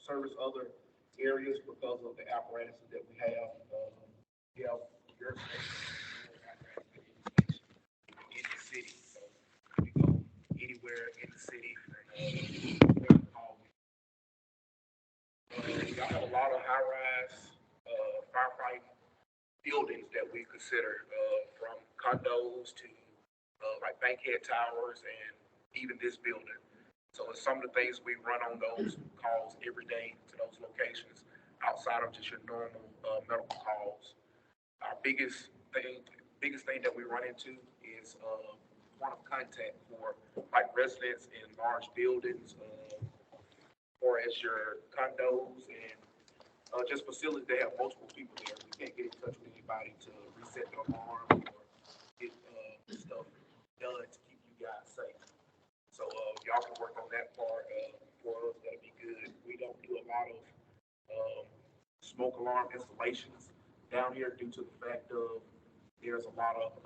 service other areas because of the apparatuses that we have. We have your in the city, so we go anywhere in the city. We have a lot of high-rise firefighting buildings that we consider, from condos to like bankhead towers and even this building. So it's some of the things we run on those calls every day to those locations outside of just your normal medical calls. Our biggest thing that we run into is point of contact for like residents in large buildings, or as your condos and just facilities that have multiple people there. We can't get in touch with anybody to reset the alarm or get stuff done to keep you guys safe. So y'all can work on that part for us. That'd be good. We don't do a lot of smoke alarm installations down here due to the fact of there's a lot of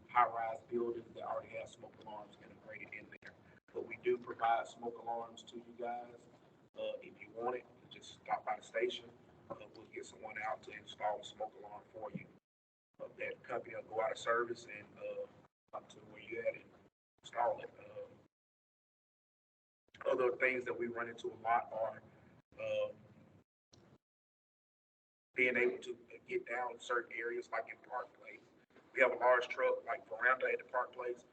high-rise buildings that already have smoke alarms integrated in there. But we do provide smoke alarms to you guys. If you want it, just stop by the station. We'll get someone out to install a smoke alarm for you. That company will go out of service and come to where you're at and install it. Other things that we run into a lot are being able to get down in certain areas, like in Park Place. We have a large truck, like veranda at the Park Place,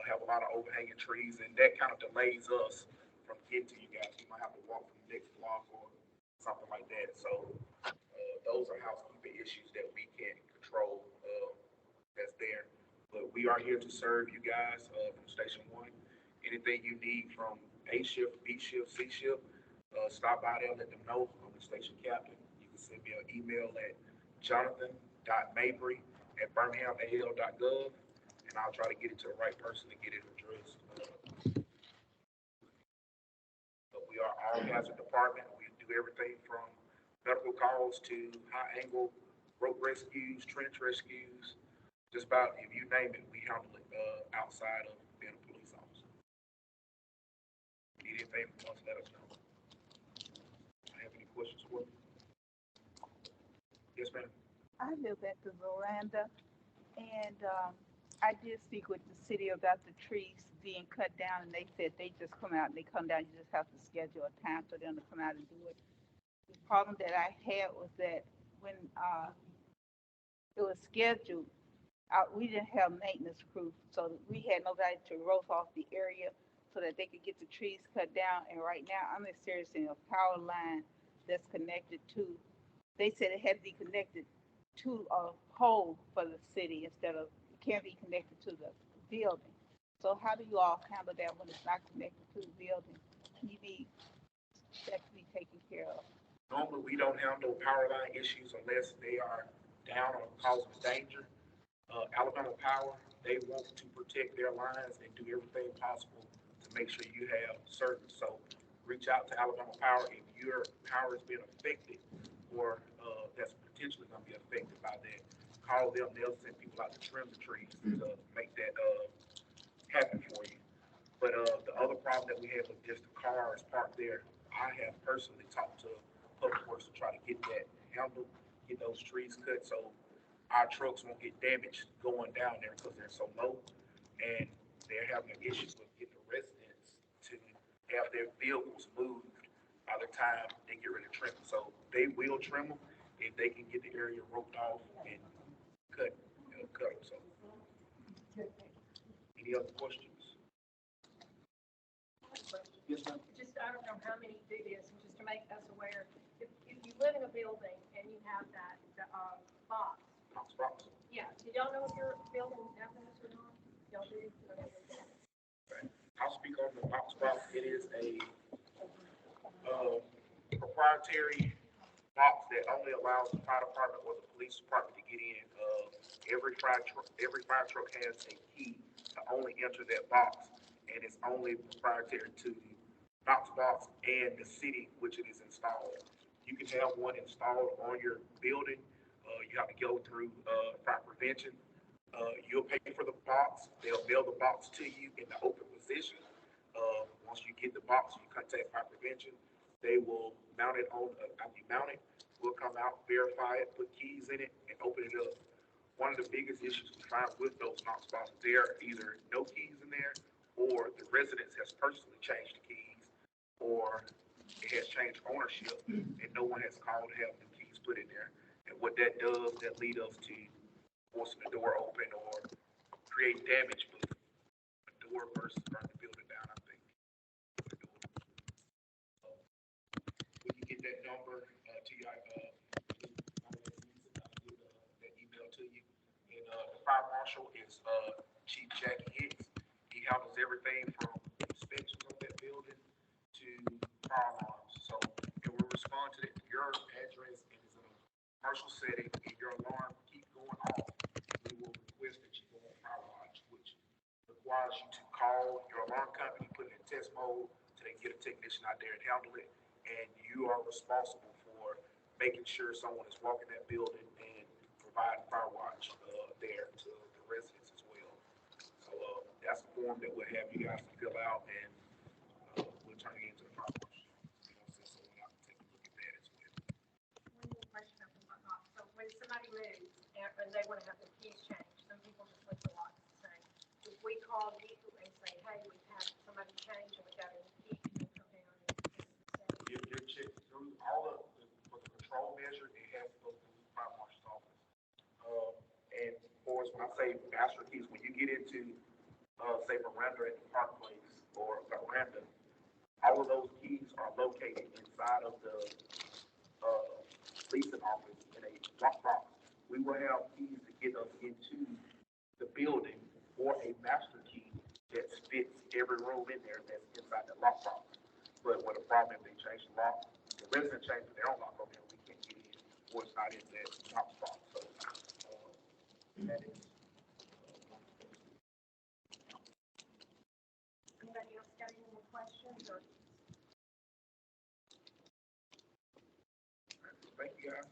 have a lot of overhanging trees, and that kind of delays us from getting to you guys. You might have to walk from the next block or something like that. So those are housekeeping issues that we can't control. That's there. But we are here to serve you guys from Station 1. Anything you need from A shift, B shift, C shift, stop by there, let them know. I'm the station captain. You can send me an email at jonathan.mabry@birminghamal.gov, and I'll try to get it to the right person to get it addressed. But we are all hazard department. We do everything from medical calls to high angle rope rescues, trench rescues, just about if you name it, we handle it outside of being a police officer. Need anything from us, let us know. Have any questions for me? Yes, ma'am. I live at the veranda, and I did speak with the city about the trees being cut down, and they said they just come out and they come down. You just have to schedule a time for them to come out and do it. The problem that I had was that when it was scheduled, we didn't have maintenance crew, so we had nobody to rope off the area so that they could get the trees cut down. And right now, I'm experiencing a power line that's connected to. They said it had to be connected to a pole for the city instead of it can't be connected to the building. So how do you all handle that when it's not connected to the building? You need that to be taken care of. Normally, we don't handle power line issues unless they are down or causing danger. Alabama Power, they want to protect their lines and do everything possible to make sure you have service. So reach out to Alabama Power if your power is being affected or that's potentially going to be affected by that. Call them, they'll send people out to trim the trees to make that happen for you. But the other problem that we have with just the cars parked there, I have personally talked to Public Works to try to get that handled, get those trees cut so our trucks won't get damaged going down there because they're so low, and they're having issues with getting the residents to have their vehicles moved by the time they get ready to trim them. So they will trim them if they can get the area roped off and cut them. So, any other questions? Yes, ma'am. Just, I don't know how many do this, just to make us aware. If you live in a building and you have that box. Box. Yeah. Did y'all know if your building has this or not? Y'all do? Okay. I'll speak on the box. It is a proprietary box that only allows the fire department or the police department to get in. Every fire truck has a key to only enter that box, and it's only proprietary to box and the city which it is installed. You can have one installed on your building. You have to go through fire prevention. You'll pay for the box. They'll mail the box to you in the open position. Once you get the box, you contact fire prevention. They will mount it on, mount it, we'll come out, verify it, put keys in it, and open it up. One of the biggest issues we find with those knock spots, there are either no keys in there, or the residence has personally changed the keys, or it has changed ownership, and no one has called to have the keys put in there. And what that does, that leads us to forcing the door open or create damage with the door versus burn the building down, I think. When you get that number to you, that email to you. And the fire marshal is Chief Jackie Hicks. He handles everything from inspections of that building to fire alarms. So it will respond to your address and is in a commercial setting and your alarm keep going off. We will request that you go on fire watch, which requires you to call your alarm company, put it in test mode, so they can get a technician out there and handle it. And you are responsible for making sure someone is walking that building and providing fire watch there to the residents as well. So that's a form that we'll have you guys to fill out, and we'll turn it into the fire watch. Send someone out to take a look at that as well. One more question up and whatnot. So when somebody moves and they want to have their keys changed, some people just leave the locks the same. If we call you and say, hey, we've had somebody change and we got a new key, you come down and You're checked through all of the, for the control measure, it has to go through the fire marshal's office. And for us, when I say master keys, when you get into, say, Miranda at the Park Place or Miranda, all of those keys are located inside of the leasing office in a lockbox. We will have keys to get us into the building or a master key that fits every room in there that's inside the lockbox. But what a problem if they change the lock, the resident changes their own lock on there, we can't get in, or it's not in that top spot. So that is. anybody else got any more questions or? Thank you, guys.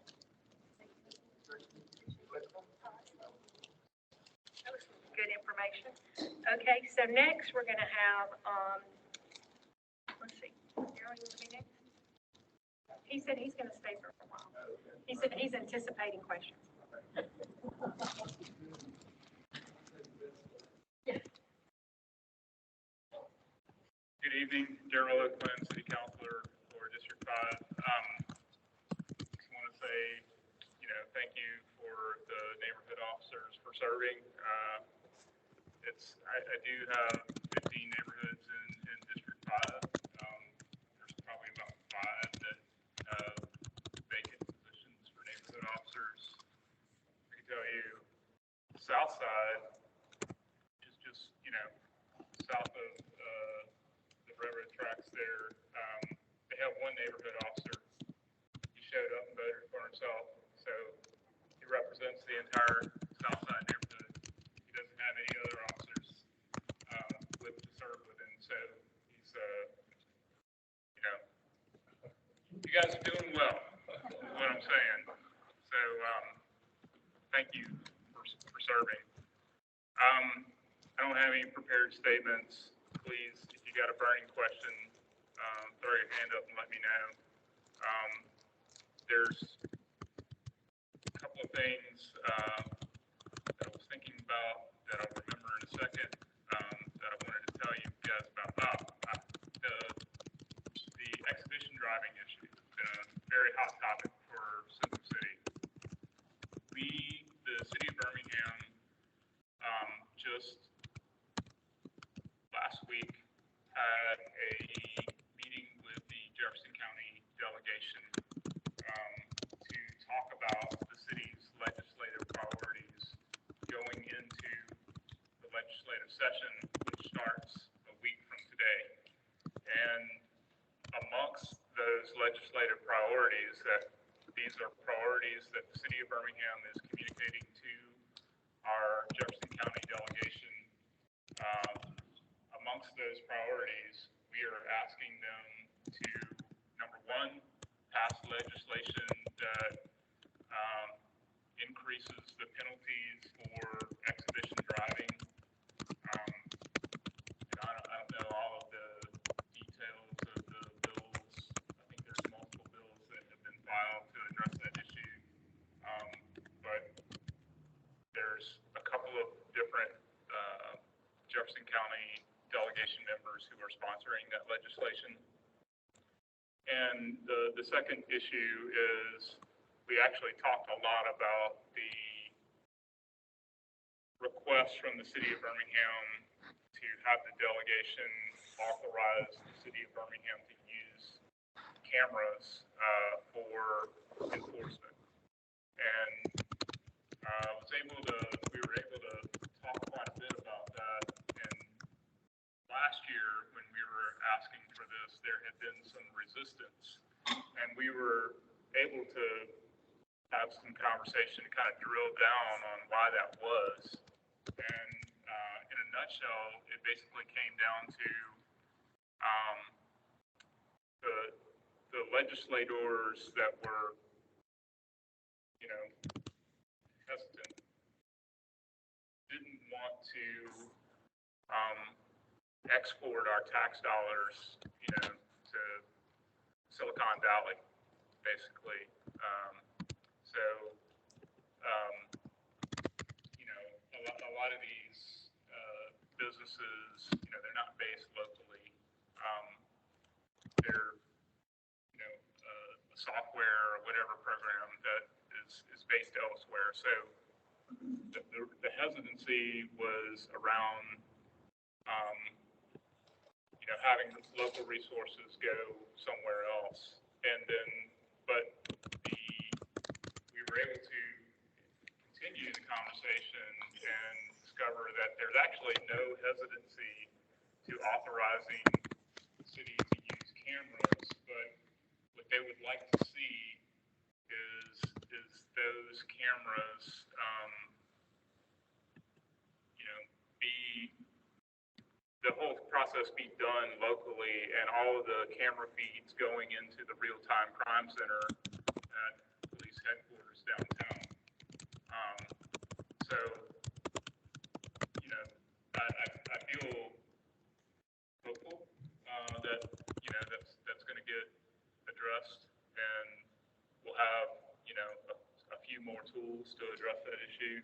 That was some good information. Okay, so next we're gonna have, let's see, Darryl, you want to be next? He said he's gonna stay for a while. He said he's anticipating questions. Good evening, Darryl Oakland, City Councilor for District 5. Just want to say, thank you for the neighborhood officers for serving. I do have 15 neighborhoods in District 5. There's probably about 5 that have vacant positions for neighborhood officers. I can tell you, South Side is just, south of the railroad tracks there. They have one neighborhood officer. He showed up and voted for himself, so he represents the entire South Side neighborhood. He doesn't have any other officers to serve with him, so he's, you guys are doing well, is what I'm saying. So thank you for serving. I don't have any prepared statements. Please, if you got a burning question, throw your hand up and let me know. There's a couple of things that I was thinking about that I'll remember in a second that I wanted to tell you guys about. The exhibition driving issue has been a very hot topic for Central City. The city of Birmingham, just last week had a meeting with the Jefferson County delegation to talk about the city's legislative priorities going into the legislative session, which starts a week from today. And amongst those legislative priorities, these are priorities that the city of Birmingham is communicating to our Jefferson County delegation. Amongst those priorities, we are asking them to, number one, pass legislation that increases the penalties for exhibition driving. I don't know all of the details of the bills. I think And the second issue is we actually talked a lot about the request from the city of Birmingham to have the delegation authorize the city of Birmingham to use cameras for enforcement. And we were able to talk quite a bit about that. And last year, when we were asking for this, there had been some resistance, and we were able to have some conversation to kind of drill down on why that was. And in a nutshell, it basically came down to the legislators that were, hesitant, didn't want to export our tax dollars, to Silicon Valley, basically. So, a lot of these businesses, they're not based locally. They're, a software or whatever program that is based elsewhere. So the hesitancy was around, having local resources go somewhere else. And then, but we were able to continue the conversation and discover that there's actually no hesitancy to authorizing the city to use cameras, but what they would like to see is those cameras, be the whole process be done locally, and all of the camera feeds going into the real-time crime center at police headquarters downtown. So, I feel hopeful that that's going to get addressed, and we'll have a few more tools to address that issue.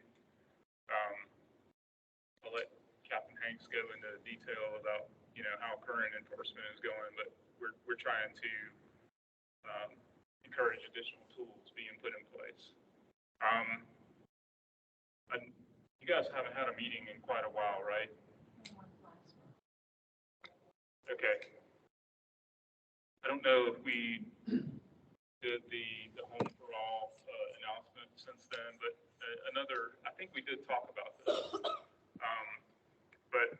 I'll let Captain Hanks go into detail about how current enforcement is going, but we're trying to encourage additional tools being put in place. You guys haven't had a meeting in quite a while, right? Okay. I don't know if we did the home for all announcement since then, but I think we did talk about this. But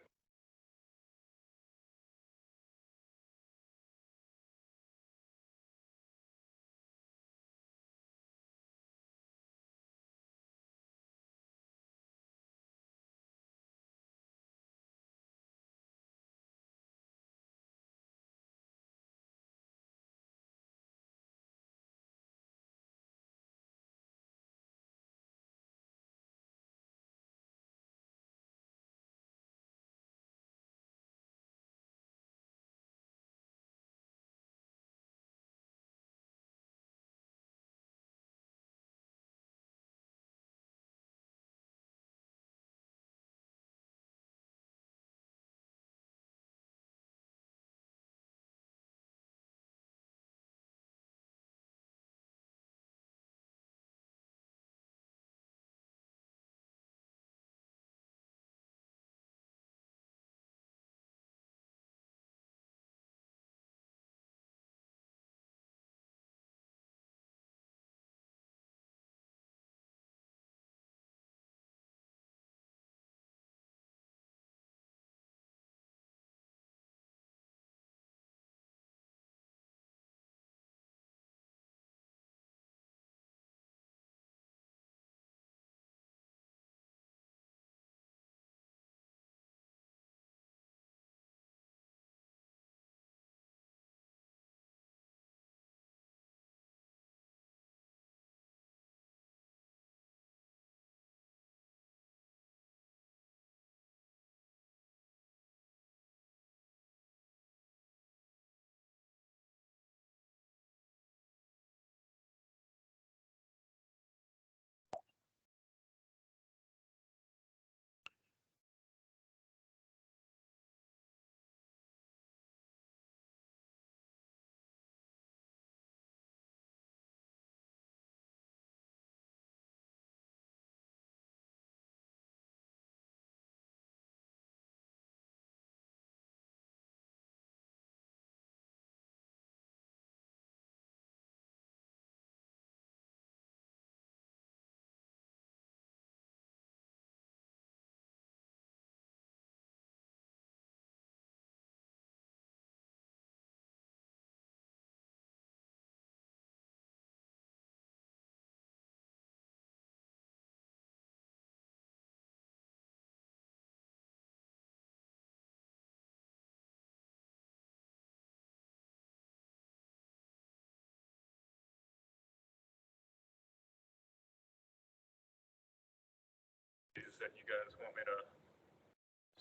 that you guys want me to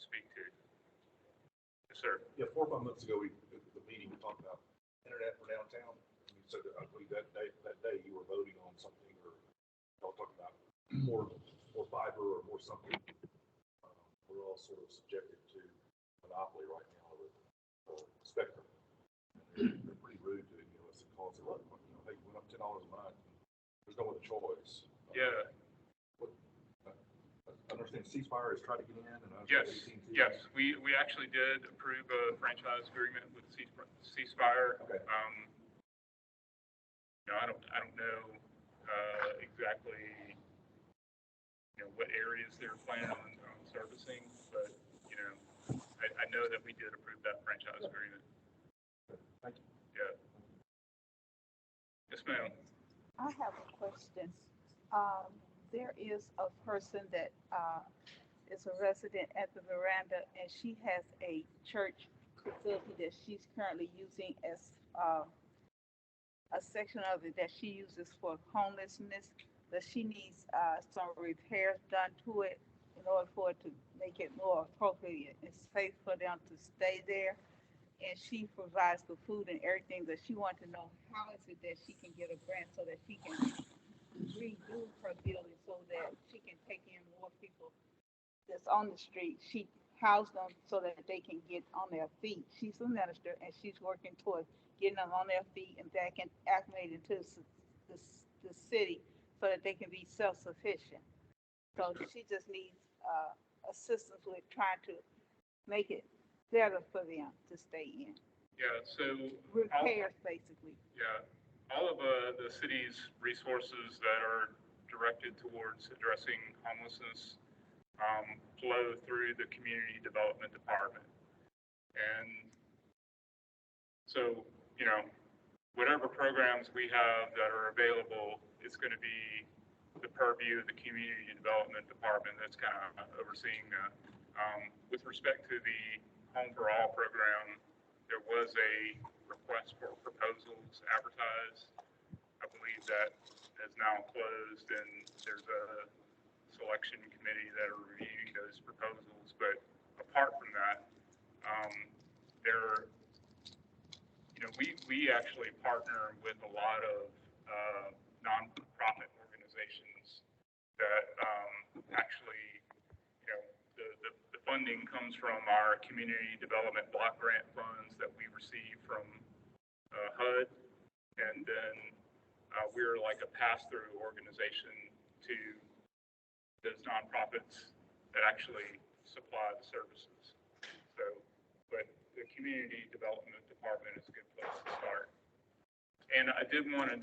speak to? Yes, sir. Yeah, 4 or 5 months ago, the meeting, we talked about internet for downtown. And you said that, I believe that day you were voting on something, or y'all talking about more fiber or more something. We're all sort of subjected to monopoly right now with spectrum. They're pretty rude to, us and call and say, look, hey, you went up $10 a month. There's no other choice. Yeah. I understand ceasefire is trying to get in, and I Yes, understand AT&T. yes, we actually did approve a franchise agreement with Ceasefire. Okay. I don't know exactly, what areas they're planning on servicing, but, I know that we did approve that franchise agreement. Thank you. Yeah. Yes, ma'am. I have a question. There is a person that is a resident at the veranda, and she has a church facility that she's currently using as a section of it that she uses for homelessness. That she needs some repairs done to it in order for it to make it more appropriate and safe for them to stay there. And she provides the food and everything, that she wants to know how is it that she can get a grant so that she can redo her building so that she can take in more people that's on the street. She housed them so that they can get on their feet. She's a minister, and she's working towards getting them on their feet and back and acclimated to the city so that they can be self-sufficient. So she just needs assistance with trying to make it better for them to stay in. Yeah, so. Repairs, basically. Yeah, all of the city's resources that are directed towards addressing homelessness flow through the community development department. And so, whatever programs we have that are available, it's going to be the purview of the community development department that's kind of overseeing that. With respect to the Home for All program, there was a request for proposals advertised. I believe that has now closed, and there's a selection committee that are reviewing those proposals. But apart from that, we actually partner with a lot of nonprofit organizations that actually, the funding comes from our community development block grant funds that we receive from HUD, and then we're like a pass-through organization to those nonprofits that actually supply the services. So, but the community development department is a good place to start. And I did want to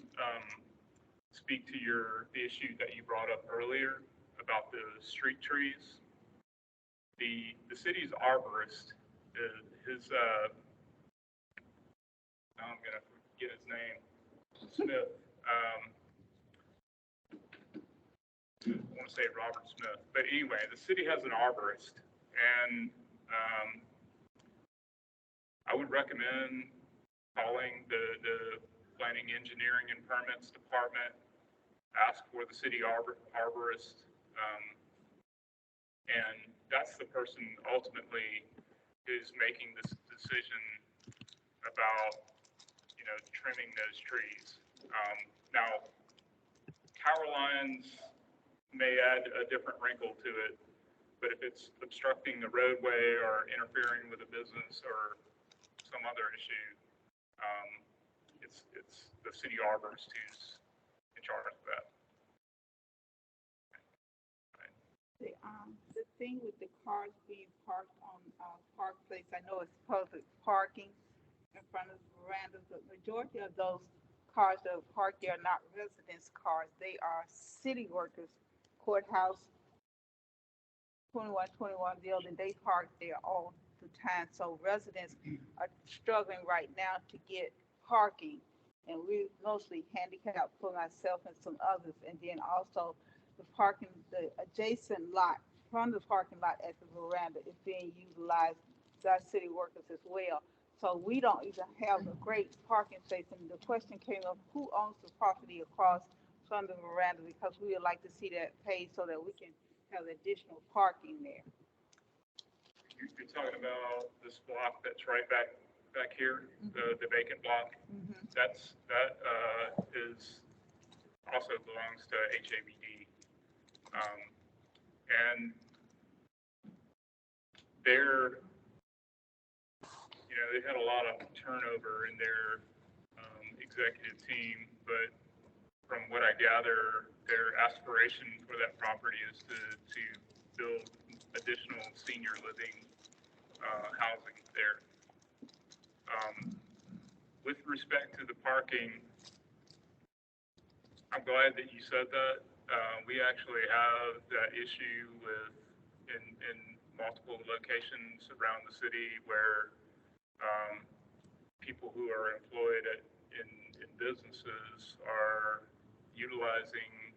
speak to the issue that you brought up earlier about the street trees. The city's arborist, now I'm gonna forget his name, Smith. I want to say Robert Smith, but anyway, the city has an arborist, and I would recommend calling the planning, engineering, and permits department, ask for the city arborist, and that's the person ultimately who's making this decision about, trimming those trees. Now, power lines may add a different wrinkle to it, but if it's obstructing the roadway or interfering with a business or some other issue, it's the city arborist who's in charge of that. The thing with the cars being parked on Park Place, I know it's public parking in front of the verandas, but majority of those cars that are parked there are not residents' cars. They are city workers, courthouse, 2121 building. They park there all the time. So residents are struggling right now to get parking. And we mostly handicapped for myself and some others. And then also the adjacent lot from the parking lot at the veranda is being utilized by city workers as well. So we don't even have a great parking space. And the question came up, who owns the property across from the veranda? Because we would like to see that paid so that we can have additional parking there. You're talking about this block that's right back here, the vacant block. That is also belongs to HABD. And they're, they had a lot of turnover in their executive team, but from what I gather, their aspiration for that property is to build additional senior living housing there. With respect to the parking, I'm glad that you said that. We actually have that issue in multiple locations around the city where people who are employed in businesses are utilizing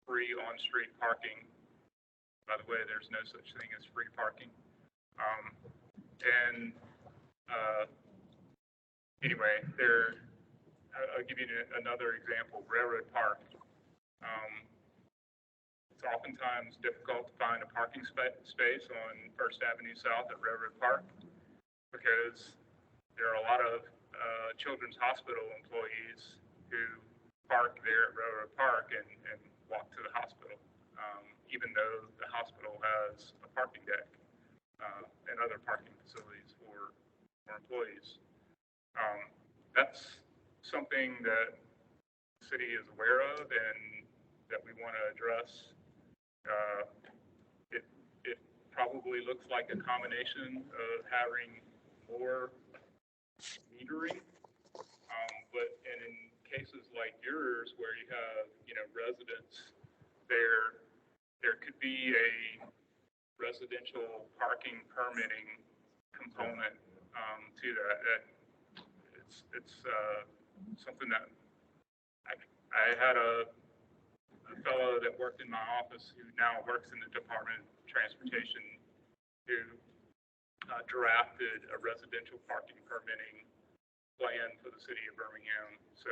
free on-street parking. By the way, there's no such thing as free parking. Anyway, I'll give you another example, Railroad Park. It's oftentimes difficult to find a parking space on First Avenue South at Railroad Park because there are a lot of Children's Hospital employees who park there at Railroad Park and walk to the hospital, even though the hospital has a parking deck and other parking facilities for employees. That's something that the city is aware of and that we want to address. It probably looks like a combination of having more metering, but in cases like yours where you have residents there could be a residential parking permitting component to that. It's something that I had a fellow that worked in my office who now works in the Department of Transportation who drafted a residential parking permitting plan for the city of Birmingham. So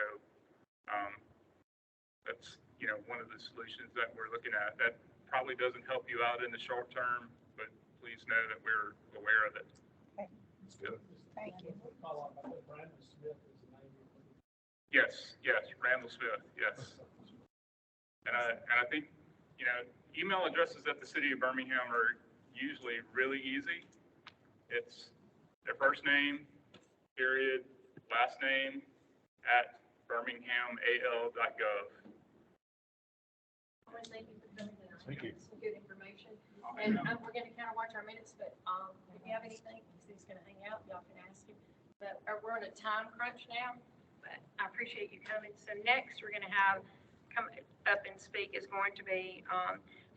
that's one of the solutions that we're looking at. That probably doesn't help you out in the short term, but please know that we're aware of it. Okay. Thank you. Yes, Randall Smith, yes. And I think, email addresses at the city of Birmingham are usually really easy. It's their first name, period, last name, at birminghamal.gov. Thank you for coming in. Thank you. Some good information. And we're going to kind of watch our minutes, but if you have anything, he's going to hang out, y'all can ask him. But we're on a time crunch now, but I appreciate you coming. So next, we're going to have come up and speak is going to be,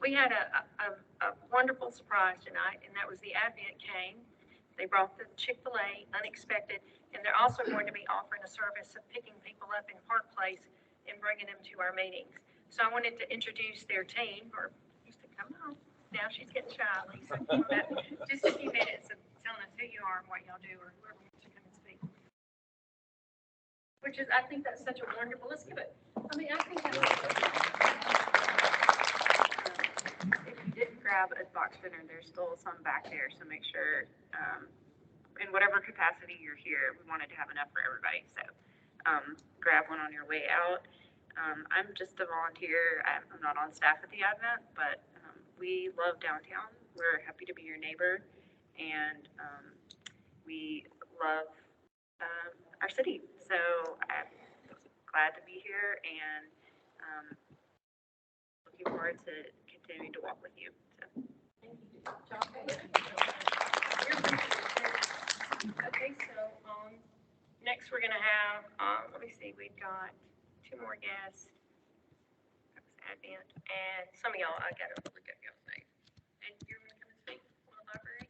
we had a wonderful surprise tonight, and that was the Advent came. They brought the Chick-fil-A unexpected, and they're also going to be offering a service of picking people up in Park Place and bringing them to our meetings. So I wanted to introduce their team, or used to come on. Now she's getting shy, Lisa. Just a few minutes of telling us who you are and what y'all do, or whoever wants to come and speak. Which is, I think that's such a wonderful, let's give it. I mean, I think that's. If you didn't grab a box dinner, there's still some back there, so make sure, in whatever capacity you're here, we wanted to have enough for everybody, so grab one on your way out. I'm just a volunteer. I'm not on staff at the Advent, but we love downtown. We're happy to be your neighbor, and we love our city. So I'm glad to be here, and looking forward to continuing to walk with you. So. Okay, so next we're going to have, let me see, we've got two more guests. That was Advent, and some of y'all, I got to look at y'all's name. And you're going to come and speak on the library?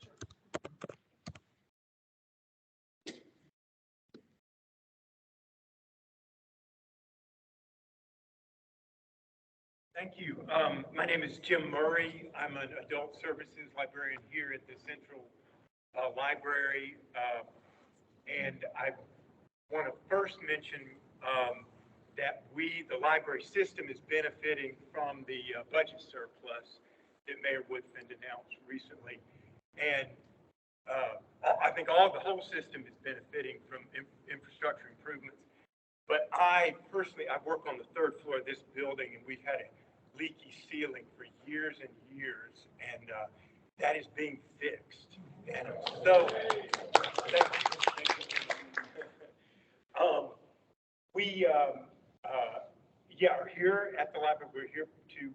Thank you. My name is Jim Murray. I'm an adult services librarian here at the Central Library. And I want to first mention that the library system is benefiting from the budget surplus that Mayor Woodfin announced recently. And I think the whole system is benefiting from infrastructure improvements. But I personally, I work on the third floor of this building, and we've had a leaky ceiling for years and years, and that is being fixed. And so, thank you. We are here at the library. We're here to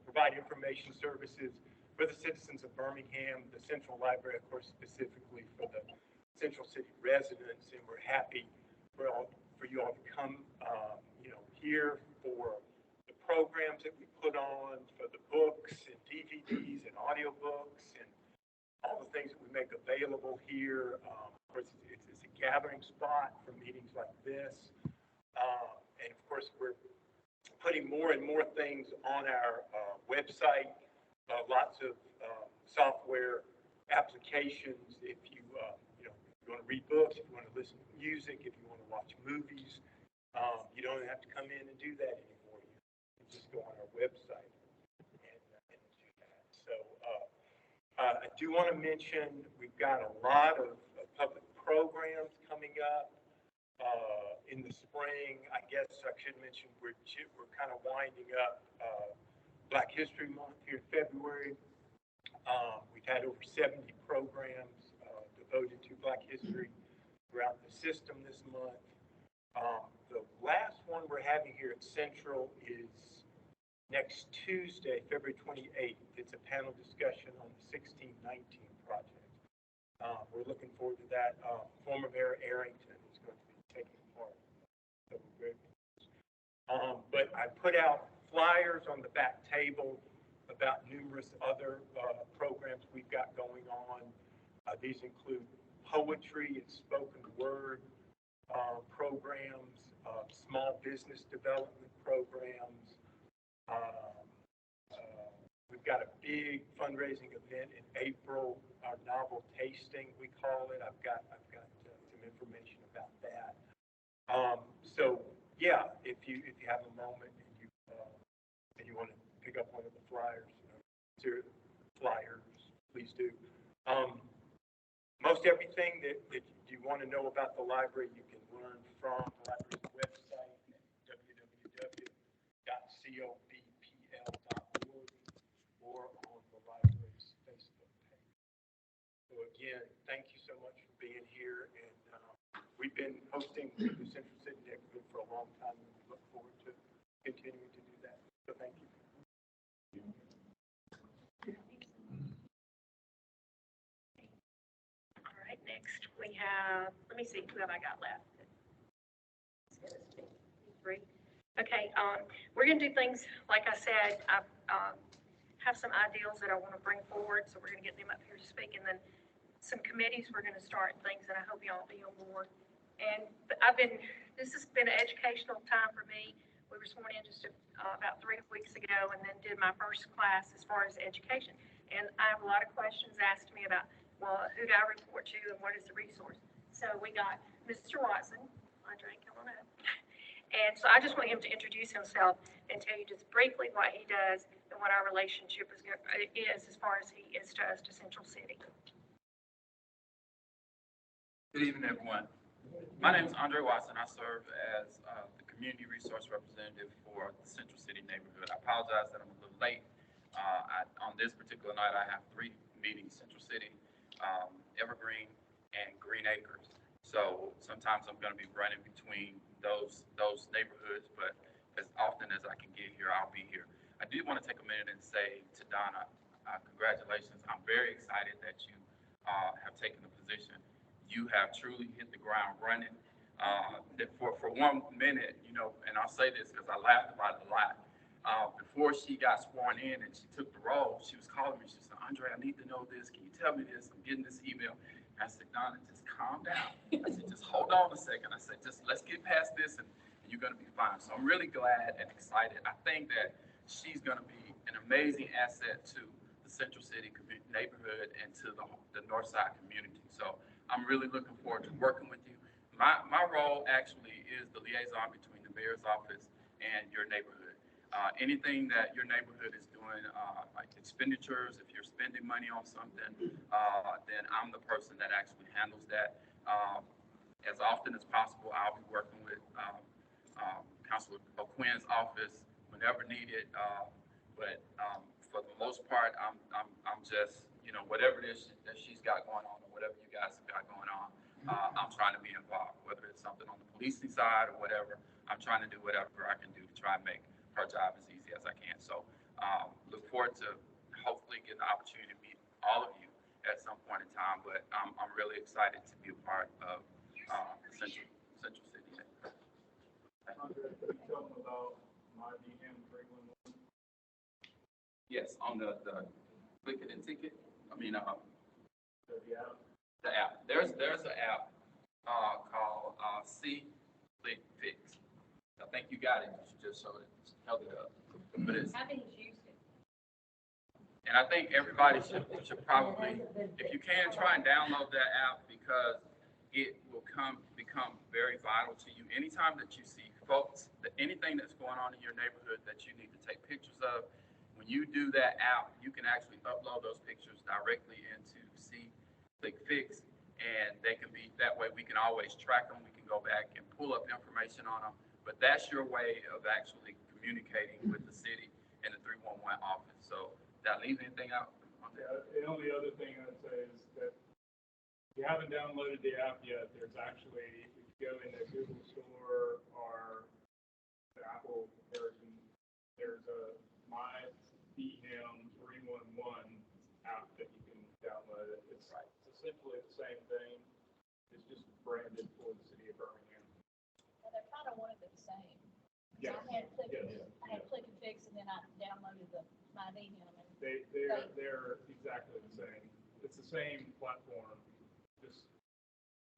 provide information services for the citizens of Birmingham, the Central Library, of course, specifically for the Central City residents, and we're happy for you all to come, here for the programs that we put on, for the books and DVDs and audiobooks and all the things that we make available here. Of course, it's a gathering spot for meetings like this. And of course, we're putting more and more things on our website, lots of software applications. If you, if you want to read books, if you want to listen to music, if you want to watch movies, you don't have to come in and do that anymore. You can just go on our website and do that. So I do want to mention we've got a lot of public programs coming up. In the spring, I guess I should mention we're kind of winding up Black History Month here in February. We've had over 70 programs devoted to Black history throughout the system this month. The last one we're having here at Central is next Tuesday, February 28th. It's a panel discussion on the 1619 project. We're looking forward to that. Former Mayor Arrington is going to be taking part. So we're very but I put out flyers on the back table about numerous other programs we've got going on. These include poetry and spoken word programs, small business development programs. We've got a big fundraising event in April, our novel tasting, we call it. I've got some information about that. So yeah, if you have a moment and you want to pick up one of the flyers, please do. Most everything that you want to know about the library, you can learn from the library's website, www.cobpl.org, or on the library's Facebook page. So again, thank you so much for being here, and we've been hosting the Central City neighborhood for a long time, and we look forward to continuing to do that. So thank you. All right, next we have, let me see, who have I got left? Three. Okay, we're gonna do things, like I said, I have some ideals that I wanna bring forward, so we're gonna get them up here to speak, and then some committees we're gonna start things, and I hope y'all be on board. And this has been an educational time for me. We were sworn in just about 3 weeks ago, and then did my first class as far as education. And I have a lot of questions asked me about, well, who do I report to and what is the resource? So we got Mr. Watson. Andre, come on up. And so I just want him to introduce himself and tell you just briefly what he does and what our relationship is as far as he is to us to Central City. Good evening, everyone. My name is Andre Watson. I serve as the community resource representative for the Central City neighborhood. I apologize that I'm a little late. On this particular night, I have 3 meetings: Central City, Evergreen, and Green Acres. So sometimes I'm going to be running between those neighborhoods, but as often as I can get here, I'll be here. I do want to take a minute and say to Donna, congratulations. I'm very excited that you have taken the position. You have truly hit the ground running. For 1 minute, and I'll say this because I laughed about it a lot. Before she got sworn in and she took the role, she was calling me. She said, Andre, I need to know this. Can you tell me this? I'm getting this email. I said, Donna, just calm down. I said, just hold on a second. I said, just let's get past this and you're going to be fine. So I'm really glad and excited. I think that she's going to be an amazing asset to the Central City neighborhood and to the North Side community. So I'm really looking forward to working with you. My role actually is the liaison between the mayor's office and your neighborhood. Anything that your neighborhood is doing, like expenditures, if you're spending money on something, then I'm the person that actually handles that. As often as possible, I'll be working with Councilor O'Quinn's office whenever needed. But for the most part, I'm just, whatever it is that she's got going on or whatever you guys have got going on, I'm trying to be involved, whether it's something on the policing side or whatever. I'm trying to do whatever I can do to try and make her job as easy as I can. So look forward to hopefully getting the opportunity to meet all of you at some point in time. But I'm really excited to be a part of the Central City. Andre, can you tell them about my DM 311? Yes, on the click it and ticket. I mean, The app. the app. There's an app called C Click Fix. I think you got it. You just held it up. But it's, How many's used it? and I think everybody should probably, if you can, try and download that app because it will become very vital to you. Anytime that you see folks, anything that's going on in your neighborhood that you need to take pictures of, when you do that app, you can actually upload those pictures directly into C Click Fix, and they can be, that way we can always track them. We can go back and pull up information on them. But that's your way of actually communicating with the city and the 311 office. So did I leave anything out? Yeah, the only other thing I'd say is that if you haven't downloaded the app yet, there's actually, if you go in the Google Store or the Apple version, there's a My DM 311 app that you can download. It's essentially the same thing. It's just branded for the city of Birmingham. Well, they're kind of one of the same. Yes. I had click, Yes. I had click and fix, and then I downloaded the My DM, and They're exactly the same. It's the same platform, just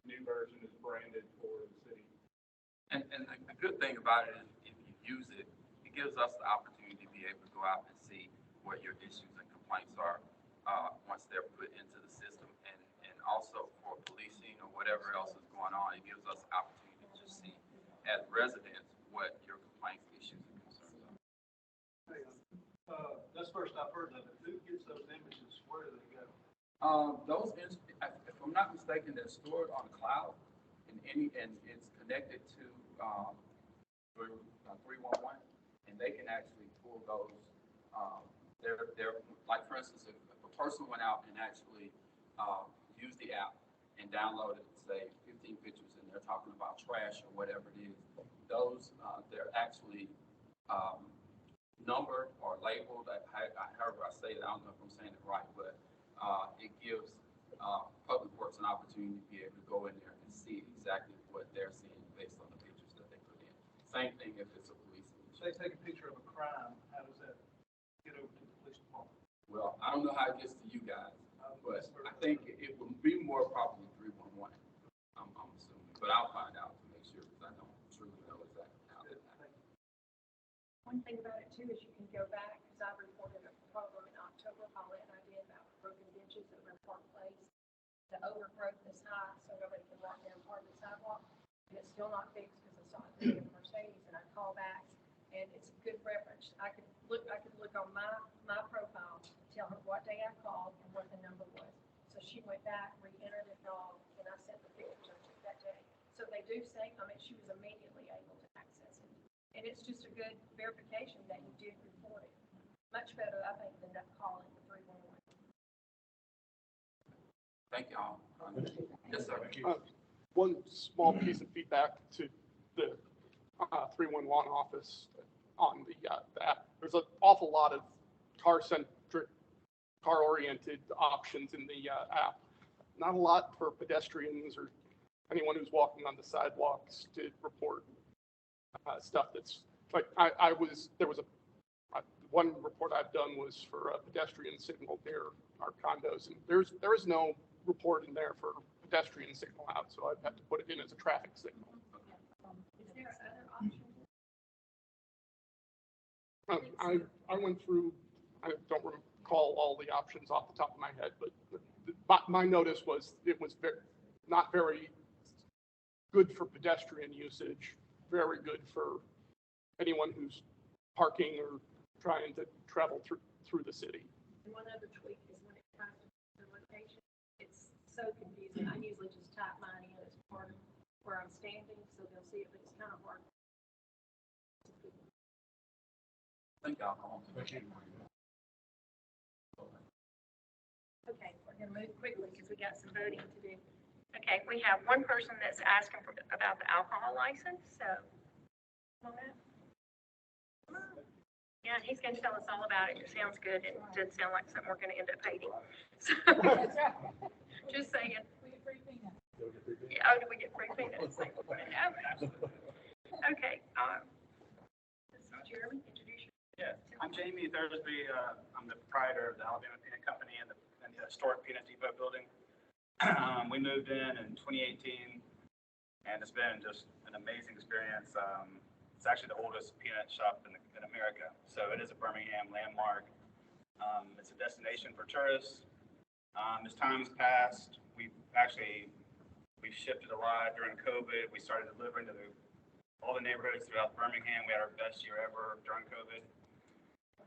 new version is branded for the city. And the good thing about it is if you use it, it gives us the opportunity to be able to go out and see what your issues and complaints are once they're put into the system. And also for policing or whatever else is going on, it gives us the opportunity to just see as residents what your complaints, issues, and concerns are. That's the first I've heard of it. Who gets those images? Where do they go? If I'm not mistaken, they're stored on the cloud and it's connected to 311, and they can actually pull those. They're like, for instance, if a person went out and actually used the app and downloaded, say, 15 pictures, and they're talking about trash or whatever it is, those they're actually numbered or labeled. However I say it, I don't know if I'm saying it right, but it gives Public Works an opportunity to be able to go in there and see exactly what they're seeing based on the pictures that they put in. Same thing if it's a police. Say take a picture of a crime, how does that get over to the police department? Well, I don't know how it gets to you guys, but I think it would be more probably 311. I'm assuming, but I'll find out to make sure because I don't truly know exactly how that happens. One thing about it too is you can go back, because I reported a problem in October, Paulette and I did, about broken ditches over in Park Place. The overgrowth is high, so nobody can walk down part of the sidewalk, and it's still not fixed because it's not in Mercedes, and I call back, and it's a good reference. I could look on my profile, tell her what day I called and what the number was. So she went back, re-entered it all, and I sent the pictures I took that day. So they do say, she was immediately able to access it. And it's just a good verification that you did report it. Much better, I think, than that calling the 311. Thank y'all. Yes, sir. One small piece of feedback to the 311 office on the app. There's an awful lot of car-centric, car-oriented options in the app. Not a lot for pedestrians or anyone who's walking on the sidewalks to report stuff that's like there was one report I've done was for a pedestrian signal near our condos, and there is no report in there for pedestrian signal out, so I've had to put it in as a traffic signal. Is there other options? I went through, I don't recall all the options off the top of my head, but my notice was it was not very good for pedestrian usage, very good for anyone who's parking or trying to travel through the city. And one other tweak is when it comes to the location, it's so confusing. I usually just type mine in as part of where I'm standing, so they'll see it, but it's kind of hard. Thank y'all. Okay, we're gonna move quickly because we got some voting to do. Okay, we have one person that's asking about the alcohol license, so. Come on up. Come on. Yeah, he's gonna tell us all about it. It sounds good. It did sound like something we're gonna end up hating. So, just saying. We get free peanuts. Yeah, oh, do we get free peanuts? No. Okay, this is Jeremy, introduce yourself. Yeah, I'm Jamie Thursby. I'm the proprietor of the Alabama Peanut Company and the historic Peanut Depot building. We moved in 2018, and it's been just an amazing experience. It's actually the oldest peanut shop in America, so it is a Birmingham landmark. It's a destination for tourists. As time's passed, we've shifted a lot. During COVID, we started delivering to all the neighborhoods throughout Birmingham. We had our best year ever during COVID.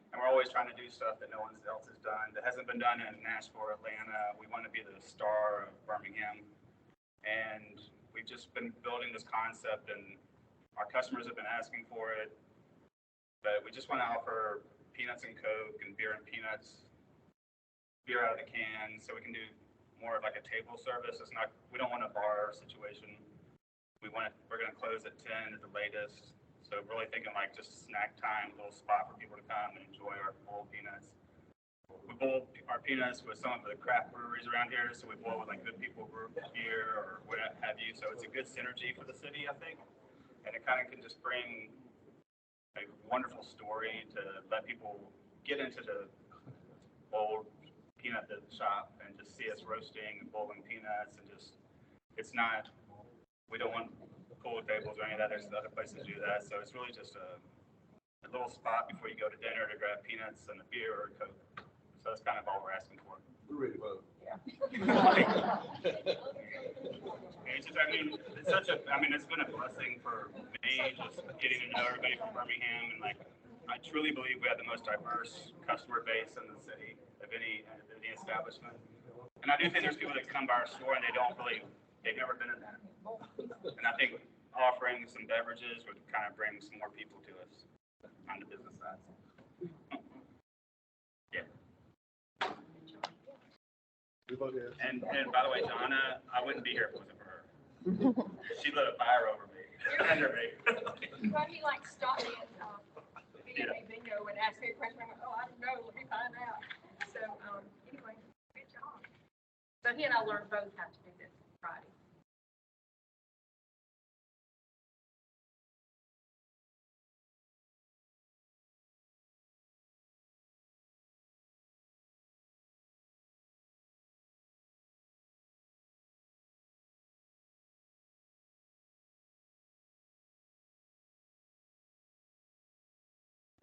And we're always trying to do stuff that no one else has done, that hasn't been done in Nashville or Atlanta. We want to be the star of Birmingham. And we've just been building this concept, and our customers have been asking for it. But we just want to offer peanuts and Coke and beer and peanuts, beer out of the can, so we can do more of like a table service. It's not, we don't want a bar situation. We're going to close at 10 at the latest. So really thinking like just snack time, a little spot for people to come and enjoy our boiled peanuts. We boil our peanuts with some of the craft breweries around here. So we boil with like Good People Brew beer or what have you. So it's a good synergy for the city, I think. And it kind of can just bring a wonderful story to let people get into the old peanut shop and just see us roasting and boiling peanuts, and just, it's not, we don't want pool tables or any of that. There's other places to do that. So it's really just a little spot before you go to dinner to grab peanuts and a beer or a Coke. So that's kind of all we're asking for. We're ready to vote. It's just, it's been a blessing for me, just getting to know everybody from Birmingham, and like, I truly believe we have the most diverse customer base in the city of any establishment. And I do think there's people that come by our store and they've never been in there. And I think offering some beverages would kind of bring some more people to us on the business side. Yeah. And by the way, Donna, I wouldn't be here if it wasn't for her. She lit a fire over me, under me. Well, he like stopped me at bingo and asked me a question. I went, oh, I don't know, let me find out. So, anyway, good job. So he and I learned both how to do this Friday.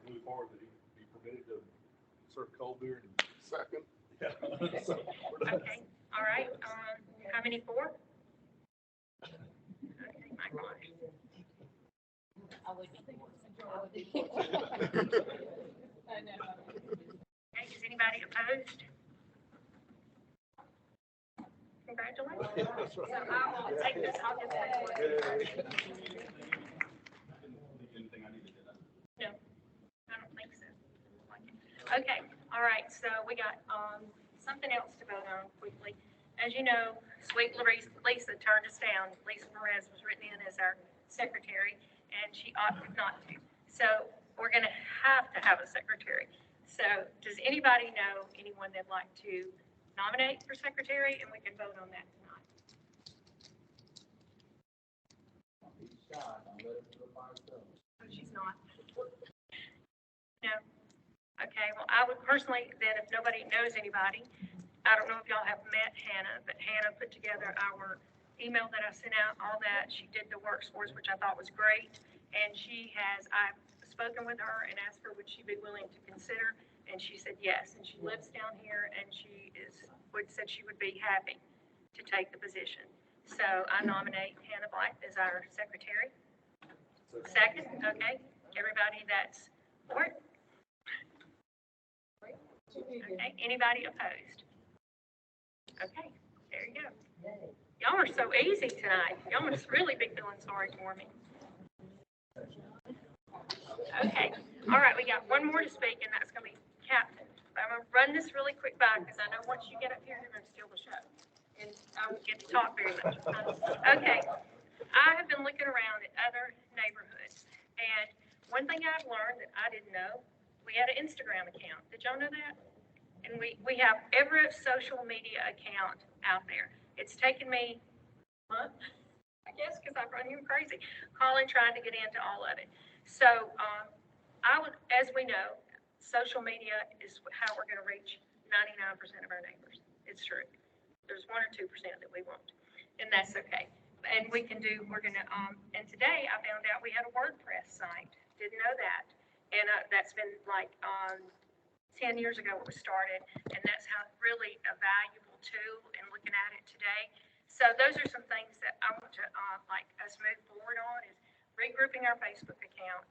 Move forward, that he be permitted to serve cold beer and. Second. Yeah. So, we're done. Okay, all right, how many for? Okay, my gosh. I would be. I know. Okay, is anybody opposed? Congratulations. So I will take this, I'll just take one. Anything I need to do that? No, I don't think so. Okay, all right, so we got, something else to vote on quickly. As you know, sweet Lisa turned us down. Lisa Perez was written in as our secretary, and she opted not to. So we're gonna have to have a secretary. So does anybody know anyone that'd like to nominate for secretary, and we can vote on that tonight? Oh, she's not. No. Okay, well, I would personally, then, if nobody knows anybody, I don't know if y'all have met Hannah, but Hannah put together our email that I sent out, all that. She did the works for us, which I thought was great. And I've spoken with her and asked her, would she be willing to consider? And she said yes. And she lives down here, and she said she would be happy to take the position. So I nominate Hannah Black as our secretary. Second, okay. Everybody that's Or, okay, anybody opposed? Okay, there you go. Y'all are so easy tonight. Y'all must really be feeling sorry for me. Okay, all right, we got one more to speak, and that's gonna be Captain. But I'm gonna run this really quick by, because I know once you get up here, you're gonna steal the show. And I won't get to talk very much. Okay, I have been looking around at other neighborhoods, and one thing I've learned that I didn't know, we had an Instagram account. Did y'all know that? And we have every social media account out there. It's taken me a month, I guess, because I've run you crazy, calling, trying to get into all of it. So, as we know, social media is how we're gonna reach 99% of our neighbors. It's true. There's 1 or 2% that we won't, and that's okay. And we're gonna, and today I found out we had a WordPress site. Didn't know that. And that's been like, 10 years ago it was started, and that's how really a valuable tool in looking at it today. So those are some things that I want to, like us move forward on, is regrouping our Facebook account.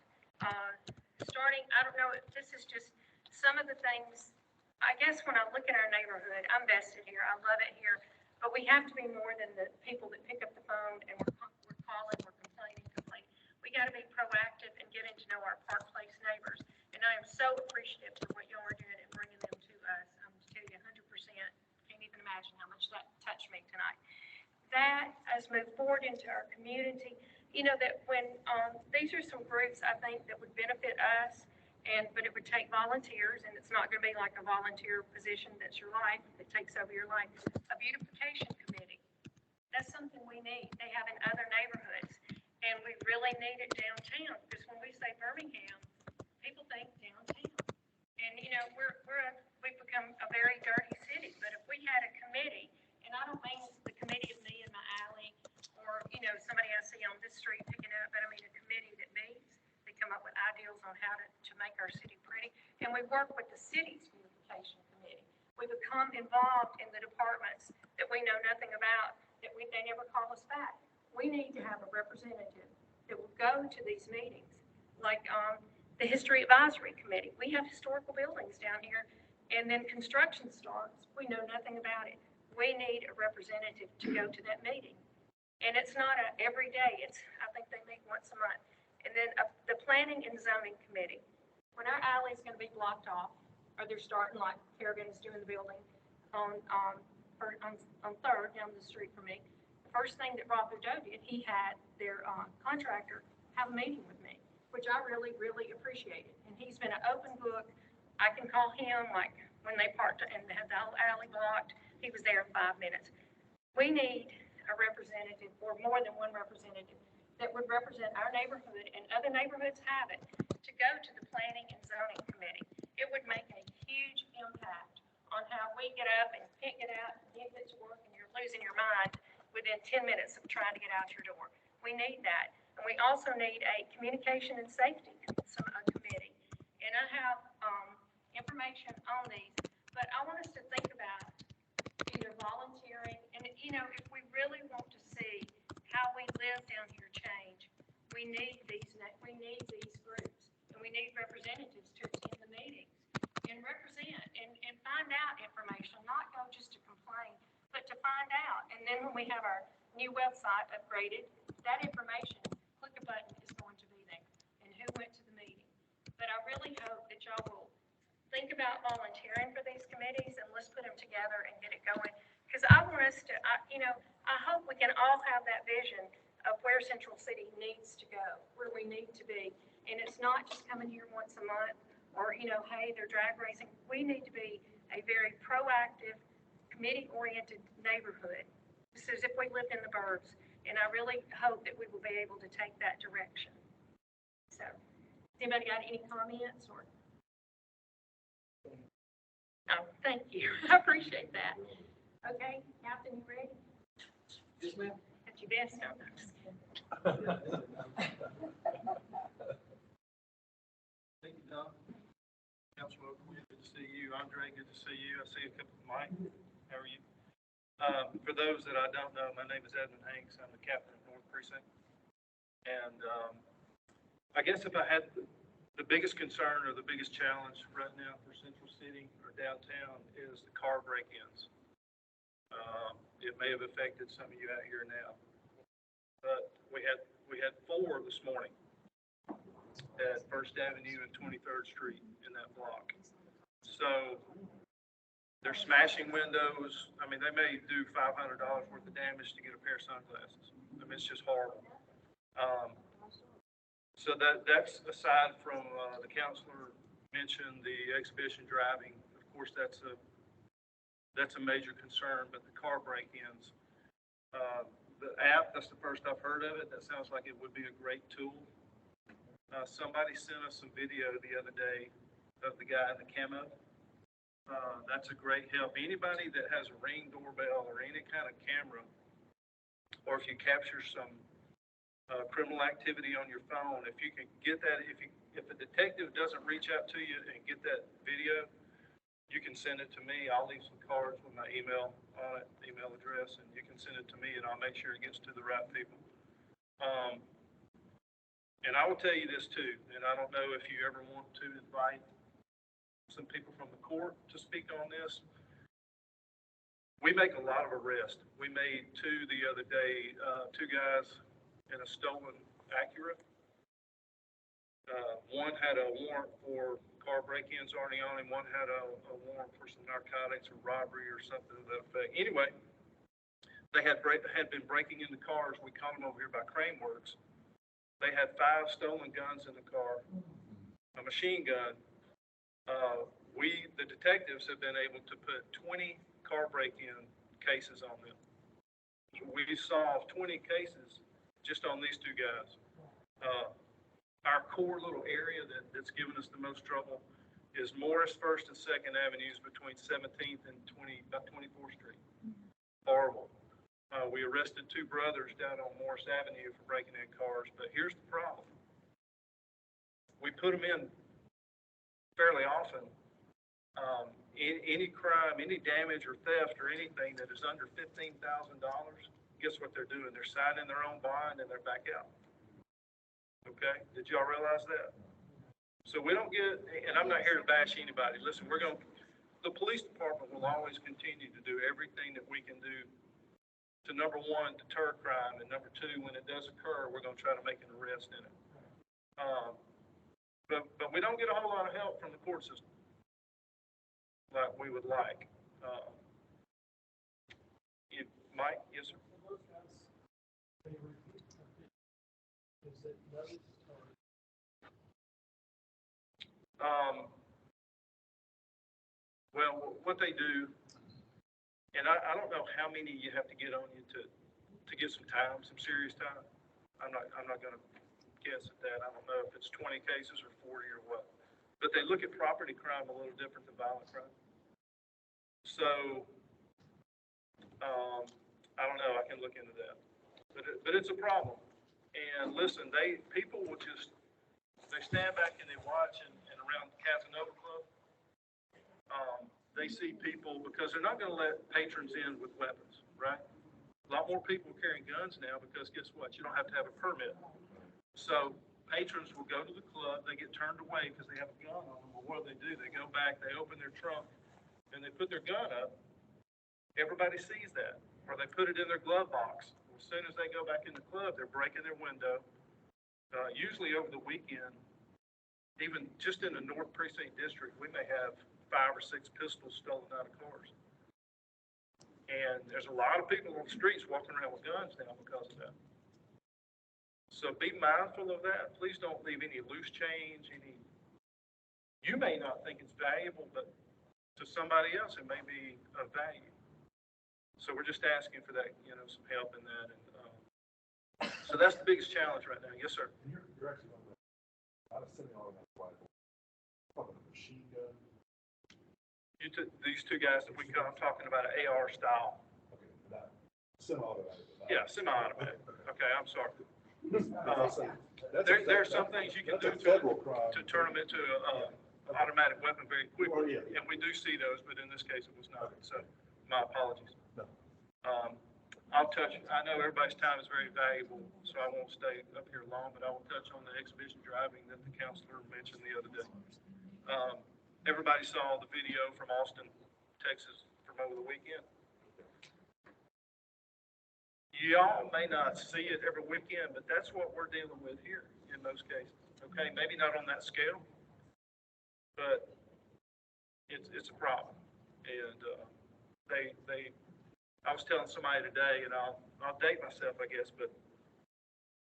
Starting, I don't know, this is just some of the things, I guess when I look at our neighborhood, I'm vested here, I love it here, but we have to be more than the people that pick up the phone and we're calling, we're complaining. We gotta be proactive and getting to know our Park Place neighbors. And I am so appreciative for what y'all are doing and bringing them to us. I'm to tell you 100%, can't even imagine how much that touched me tonight. That, as move forward into our community, you know, that when, these are some groups I think that would benefit us, but it would take volunteers, and it's not gonna be like a volunteer position that's your life, that takes over your life. A beautification committee, that's something we need. They have in other neighborhoods, and we really need it downtown, because when we say Birmingham, people think downtown. And, you know, we've become a very dirty city, but if we had a committee, and I don't mean the committee of me in my alley, or, you know, somebody I see on this street picking up, but I mean a committee that meets, they come up with ideas on how to make our city pretty, and we work with the city's beautification committee. We become involved in the departments that we know nothing about, that they never call us back. We need to have a representative that will go to these meetings, like, the History Advisory Committee. We have historical buildings down here, and then construction starts. We know nothing about it. We need a representative to go to that meeting. And it's not every day. I think they meet once a month. And then the Planning and Zoning Committee. When our alley is going to be blocked off, or they're starting, like Kerrigan is doing the building on 3rd down the street from me, the first thing that Rob Boudreaux did, he had their contractor have a meeting with me, which I really, really appreciated. And he's been an open book. I can call him, like, when they parked and had the whole alley blocked, he was there in 5 minutes. We need a representative, or more than one representative, that would represent our neighborhood, and other neighborhoods have it, to go to the Planning and Zoning Committee. It would make a huge impact on how we get up and can't get out, and you get to work, and you're losing your mind within 10 minutes of trying to get out your door. We need that. And we also need a communication and safety committee. And I have information on these, but I want us to think about either volunteering, and, you know, if we really want to see how we live down here change, we need these groups, and we need representatives to attend the meetings and represent and find out information, not go just to complain, but to find out. And then when we have our new website upgraded, that information, click a button, is going to be there, and who went to the meeting. But I really hope that y'all will think about volunteering for these committees, and let's put them together and get it going. Because I want us to, I hope we can all have that vision of where Central City needs to go, where we need to be. And it's not just coming here once a month, or, you know, hey, they're drag racing. We need to be a very proactive, committee-oriented neighborhood. Just as if we lived in the burbs. And I really hope that we will be able to take that direction. So, anybody got any comments, or? Oh, thank you. I appreciate that. Okay, Captain, you ready? Yes, ma'am. At your best, no, I'm just kidding. Thank you, Tom. Councilman, good to see you. Andre, good to see you. I see a couple of Mike. How are you? For those that I don't know, my name is Edmund Hanks. I'm the captain of North Precinct. And I guess if I had The biggest concern or the biggest challenge right now for Central City or downtown is the car break-ins. It may have affected some of you out here now, but we had 4 this morning at First Avenue and 23rd Street in that block. So they're smashing windows. I mean, they may do $500 worth of damage to get a pair of sunglasses. I mean, it's just horrible. So that's aside from, the counselor mentioned the exhibition driving. Of course, that's a major concern, but the car break-ins, the app, that's the first I've heard of it. That sounds like it would be a great tool. Somebody sent us some video the other day of the guy in the camo. That's a great help. Anybody that has a Ring doorbell or any kind of camera, or if you capture some criminal activity on your phone, if you can get that, if a detective doesn't reach out to you and get that video, you can send it to me. I'll leave some cards with my email on it, email address, and you can send it to me, and I'll make sure it gets to the right people. And I will tell you this too, and I don't know if you ever want to invite some people from the court to speak on this. We make a lot of arrests. We made 2 the other day, 2 guys in a stolen Acura. One had a warrant for car break-ins already on him. One had a warrant for some narcotics or robbery or something to that effect. Anyway, they had been breaking into cars. We caught them over here by Crane Works. They had 5 stolen guns in the car, a machine gun. The detectives have been able to put 20 car break-in cases on them. We solved 20 cases just on these 2 guys. Our core little area that's given us the most trouble is Morris 1st and 2nd Avenues between 17th and 24th Street. Horrible. We arrested 2 brothers down on Morris Avenue for breaking in cars, but here's the problem. We put them in fairly often. Any crime, any damage or theft or anything that is under $15,000, guess what they're doing? They're signing their own bond and they're back out. Okay? Did y'all realize that? So we don't get, and I'm not here to bash anybody. Listen, the police department will always continue to do everything that we can do to, number 1, deter crime, and number 2, when it does occur, we're going to try to make an arrest in it. But we don't get a whole lot of help from the court system like we would like. Mike, yes, sir. Well, what they do, and I don't know how many you have to get on you to get some time, some serious time. I'm not going to guess at that. I don't know if it's 20 cases or 40 or what. But they look at property crime a little different than violent crime. So, I don't know. I can look into that. But it's a problem. And listen, people will just, they stand back and they watch and around the Casanova Club, they see people, because they're not going to let patrons in with weapons, right? A lot more people are carrying guns now because guess what? You don't have to have a permit. So patrons will go to the club, they get turned away because they have a gun on them. Well, what do? They go back, they open their trunk, and they put their gun up. Everybody sees that. Or they put it in their glove box. As soon as they go back in the club, they're breaking their window. Usually over the weekend, even just in the North Precinct District, we may have 5 or 6 pistols stolen out of cars. And there's a lot of people on the streets walking around with guns now because of that. So be mindful of that. Please don't leave any loose change, you may not think it's valuable, but to somebody else, it may be of value. So we're just asking for that, some help in that. And so that's the biggest challenge right now. Yes, sir. And you're actually on not a semi-automatic rifle, talking a machine gun. These 2 guys that I'm talking about an AR style. Okay, that semi-automatic. Yeah, semi-automatic. Okay, I'm sorry. There are some things you can do to turn them into an automatic weapon very quickly. Oh, yeah. And we do see those, but in this case it was not. So my apologies. No. I'll touch, I know everybody's time is very valuable, so I won't stay up here long, but I will touch on the exhibition driving that the counselor mentioned the other day. Everybody saw the video from Austin, Texas from over the weekend. Y'all may not see it every weekend, but that's what we're dealing with here in most cases. Okay, maybe not on that scale, but it's a problem. And I was telling somebody today, and I'll date myself, I guess, but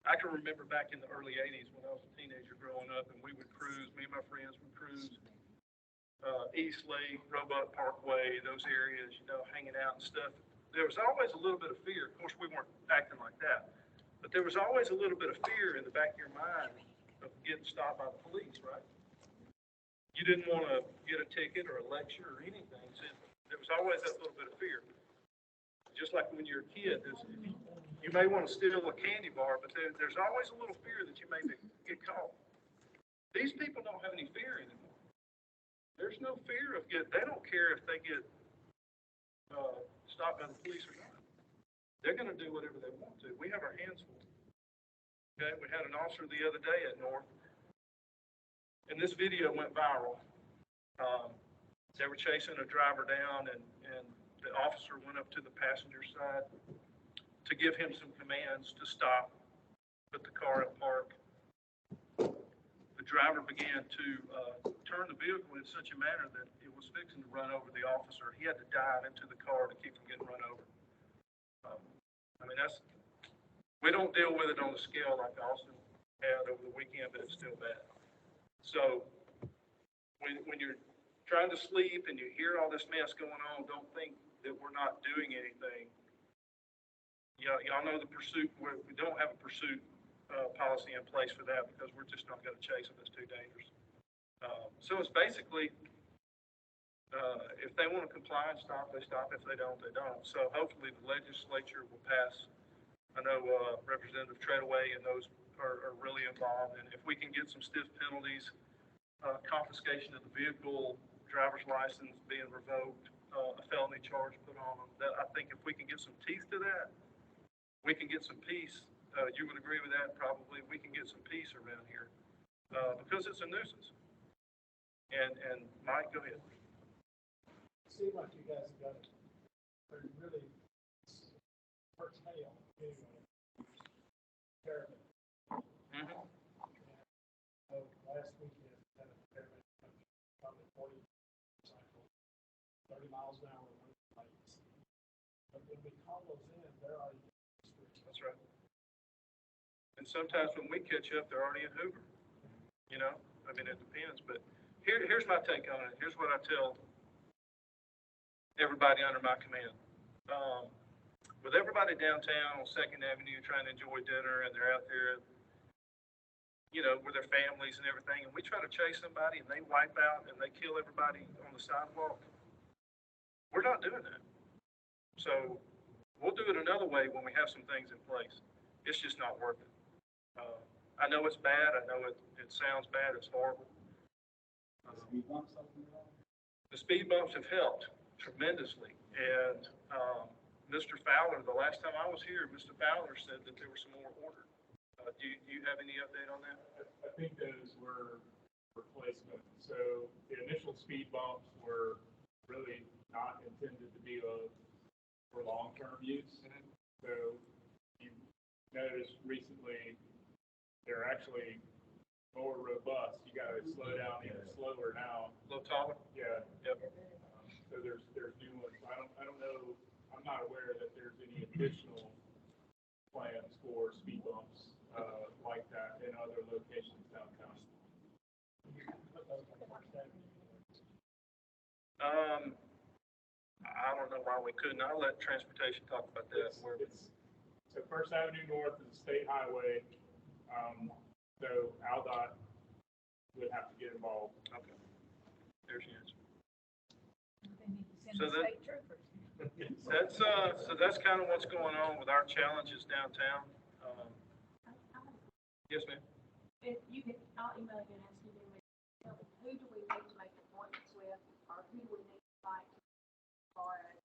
I can remember back in the early 80s when I was a teenager growing up, and we would cruise, me and my friends would cruise East Lake, Roebuck Parkway, those areas, you know, hanging out and stuff. There was always a little bit of fear. Of course, we weren't acting like that, but there was always a little bit of fear in the back of your mind of getting stopped by the police, right? You didn't want to get a ticket or a lecture or anything. So there was always that little bit of fear. Just like when you're a kid, you may want to steal a candy bar, but there's always a little fear that you may get caught. These people don't have any fear anymore. There's no fear of they don't care if they get stopped by the police or not. They're going to do whatever they want to. We have our hands full. Okay, we had an officer the other day at North, and this video went viral. They were chasing a driver down, and the officer went up to the passenger side to give him some commands to stop, put the car in park. The driver began to turn the vehicle in such a manner that it was fixing to run over the officer. He had to dive into the car to keep from getting run over. I mean, we don't deal with it on the scale like Austin had over the weekend, but it's still bad. So when you're trying to sleep and you hear all this mess going on, don't think that we're not doing anything. Y'all know the pursuit. We don't have a pursuit policy in place for that because we're just not going to chase them. It's too dangerous. So it's basically, if they want to comply and stop, they stop. If they don't, they don't. So hopefully the legislature will pass. I know Representative Treadaway and those are really involved. And if we can get some stiff penalties, confiscation of the vehicle, driver's license being revoked, a felony charge put on them, I think if we can get some teeth to that, we can get some peace. You would agree with that, probably. We can get some peace around here because it's a nuisance. And Mike, go ahead. It seems like you guys have got a really curtail anyway. Caravan. Last weekend, had a caravan probably 40 cycle, 30 miles an hour, lights. But when we call those in, they're already. That's right. And sometimes when we catch up, they're already in Hoover. You know, I mean, it depends. But here's my take on it. Here's what I tell everybody under my command. With everybody downtown on 2nd Avenue trying to enjoy dinner, and they're out there, you know, with their families and everything, and we try to chase somebody and they wipe out and they kill everybody on the sidewalk, we're not doing that. So we'll do it another way when we have some things in place. It's just not worth it. I know it's bad. I know it sounds bad. It's horrible. The speed bumps have helped tremendously. And Mr. Fowler, the last time I was here, Mr. Fowler said that there were some more ordered. Do you have any update on that? I think those were replacement. So the initial speed bumps were really not intended to be for long-term use. So you noticed recently they're actually more robust. You got to slow down even slower now. A little taller? Yeah. Yep. So there's new ones. I don't know. I'm not aware that there's any additional plans for speed bumps like that in other locations downtown. I don't know why we couldn't. I'll let transportation talk about that. So First Avenue North is a state highway. So AlDOT would have to get involved. Okay. There's the answer. They need to send So the state troopers. That's kind of what's going on with our challenges downtown. Yes, ma'am. If you could, I'll email you and ask you to tell me, who do we need to make appointments with, or who do we need to invite as far as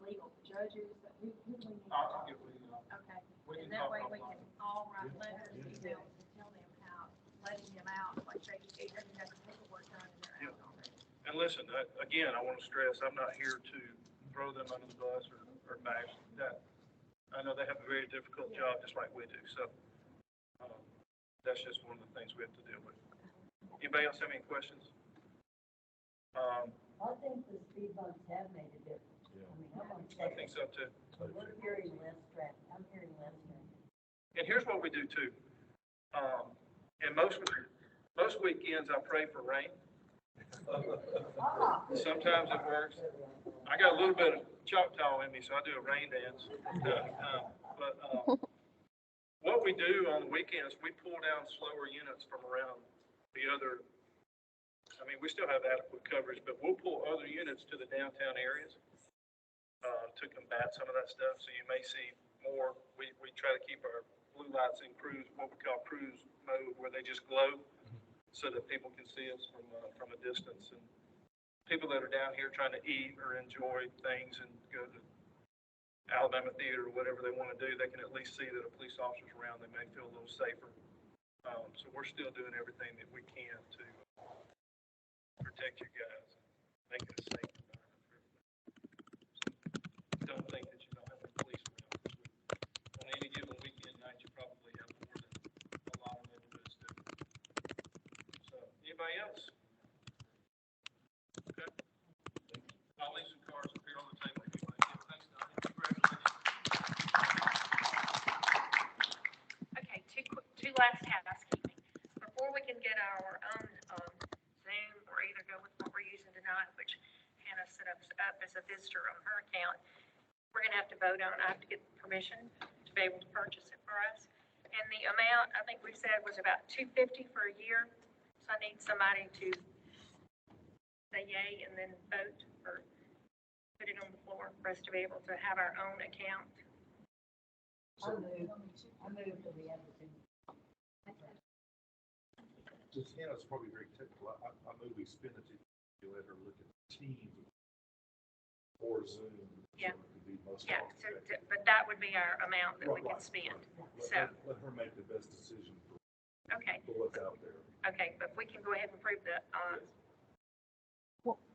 legal judges, who do we need? I'll get with you. Okay, We and can that talk way we offline. can all write letters, emails, and tell them how, letting them out, like they haven't got the paperwork done and they're out already. And listen, again, I want to stress, I'm not here to throw them under the bus or bash that. I know they have a very difficult job, just like we do, so, that's just one of the things we have to deal with. Anybody else have any questions? I think the speed bumps have made a difference. I mean, I'm gonna I say, think so too. we're hearing less traffic, I'm hearing less traffic. And here's what we do too. And most weekends I pray for rain. Sometimes it works. I got a little bit of Choctaw in me, so I do a rain dance. What we do on the weekends, we pull down slower units from around the other. I mean, we still have adequate coverage, but we'll pull other units to the downtown areas to combat some of that stuff. So you may see more. We try to keep our blue lights in cruise, what we call cruise mode, where they just glow, so that people can see us from a distance. And people that are down here trying to eat or enjoy things and go to Alabama Theater or whatever they want to do, they can at least see that a police officer's around. They may feel a little safer. So we're still doing everything that we can to protect you guys, make it a safe environment for everybody. So don't think that you don't have any police around. On any given weekend night, you probably have more than a lot of neighborhoods do. So, anybody else? Okay. I'll leave some cards up here on the table. If you want to give thanks, Donnie. Congratulations. Okay, two last housekeeping. Before we can get our own Zoom or either go with what we're using tonight, which Hannah set up as a visitor on her account, we're gonna have to vote on, I have to get permission to be able to purchase it for us. And the amount, I think we said was about $250 for a year. So I need somebody to say yay and then vote or put it on the floor for us to be able to have our own account. I move to the end of the. Just, Hannah's probably very technical. I move we spend it to let her look at Teams or Zoom. Yeah. So it could be most Yeah, cost so, effective. but that would be our amount that we Right, can spend. right. So, Let her make the best decision okay, for what's out there. okay, but we can go ahead and approve the,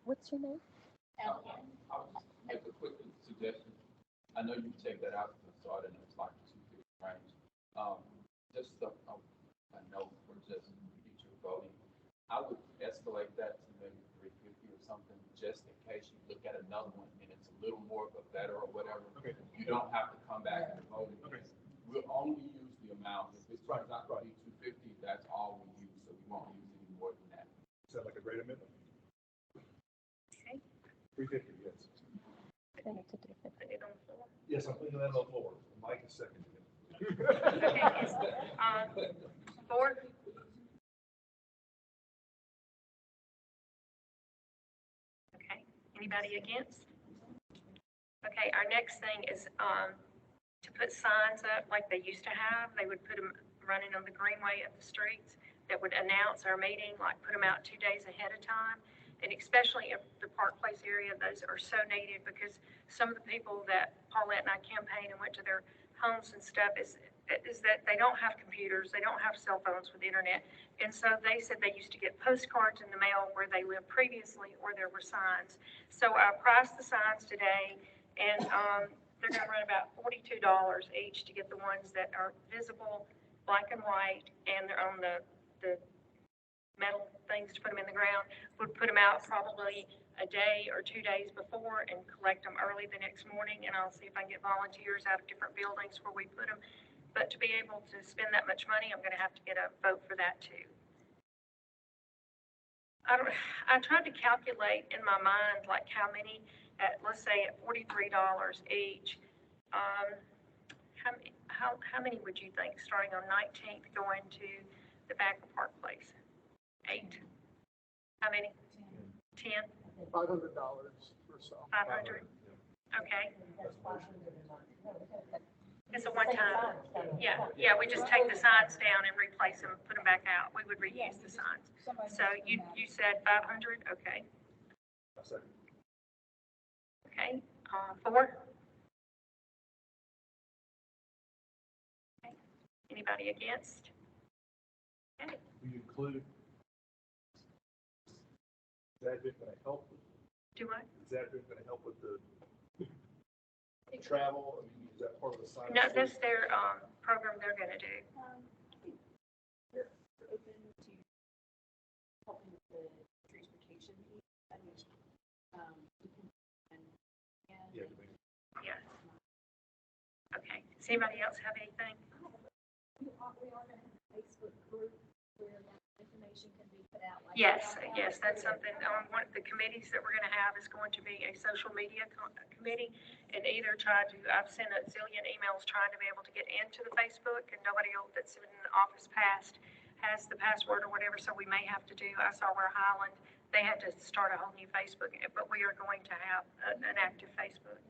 What's your name? I'll make a quick suggestion. I know you checked that out, so I didn't know it's like 250 range. Just a note for just future voting. I would escalate that to maybe 350 or something, just in case you look at another one and it's a little more of a better or whatever. Okay. You don't have to come back and vote. Okay. We'll only use the amount. If it turns out to be 250, that's all we use, so we won't use any more than that. Sound like a great amendment? okay, 350, yes. put it on the floor. Yes, I'm putting that on the floor. Mike is seconding it. Okay, board? Okay, anybody against? Okay, our next thing is, to put signs up like they used to have. They would put them running on the greenway of the streets that would announce our meeting, like put them out 2 days ahead of time. And especially in the Park Place area, those are so needed because some of the people that Paulette and I campaigned and went to their homes and stuff is that they don't have computers, they don't have cell phones with internet. And so they said they used to get postcards in the mail where they lived previously or there were signs. So I priced the signs today and they're gonna run about $42 each to get the ones that are visible, black and white, and they're on the metal things to put them in the ground. Would put them out probably a day or 2 days before and collect them early the next morning. And I'll see if I can get volunteers out of different buildings where we put them. But to be able to spend that much money, I'm gonna have to get a vote for that too. I tried to calculate in my mind, like how many, let's say at $43 each, how many would you think, starting on 19th, going to the back of Park Place? 8? How many? 10? $500 or so. 500? Okay. It's a one-time, yeah, we just take the signs down and replace them, put them back out. We would reuse the signs. So you said 500, okay. A second. Okay, 4? Okay. Anybody against? Okay. We include, is that been gonna help? Do what? Is that been gonna help with the travel? I mean, is that part of the sign? No, that's their, program they're gonna do. They're open to helping with the transportation needs. I mean, you can, and Yeah. Yes. Okay. Does anybody else have anything? we are gonna have a Facebook group where that information can be put out. Like Yes, yes, that's something, one of the committees that we're gonna have is going to be a social media committee, and either try to, I've sent a zillion emails trying to be able to get into the Facebook, and nobody else that's in the office past has the password or whatever, so we may have to do, I saw where Highland, they had to start a whole new Facebook, but we are going to have an active Facebook.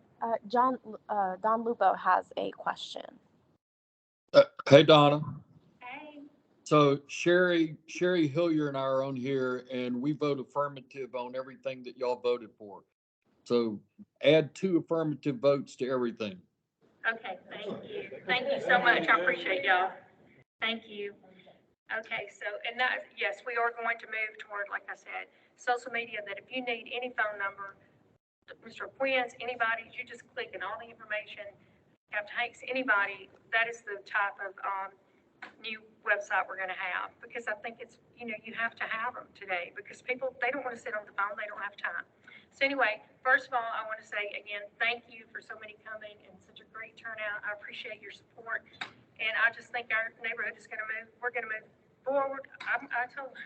Don Lupo has a question. Hey, Donna. Hey. So Sherry Hillier and I are on here, and we vote affirmative on everything that y'all voted for. So add 2 affirmative votes to everything. Okay, thank you. Thank you so much. I appreciate y'all. Thank you. Okay, so, and that, yes, we are going to move toward, like I said, social media, that if you need any phone number, Mr. Quinn's, anybody, you just click and all the information, Captain Hanks, anybody, that is the type of, new website we're gonna have, because I think it's, you have to have them today, because people, they don't wanna sit on the phone, they don't have time. So anyway, first of all, I wanna say again, thank you for so many coming and such a great turnout. I appreciate your support. And I just think our neighborhood is gonna move, we're gonna move forward. I told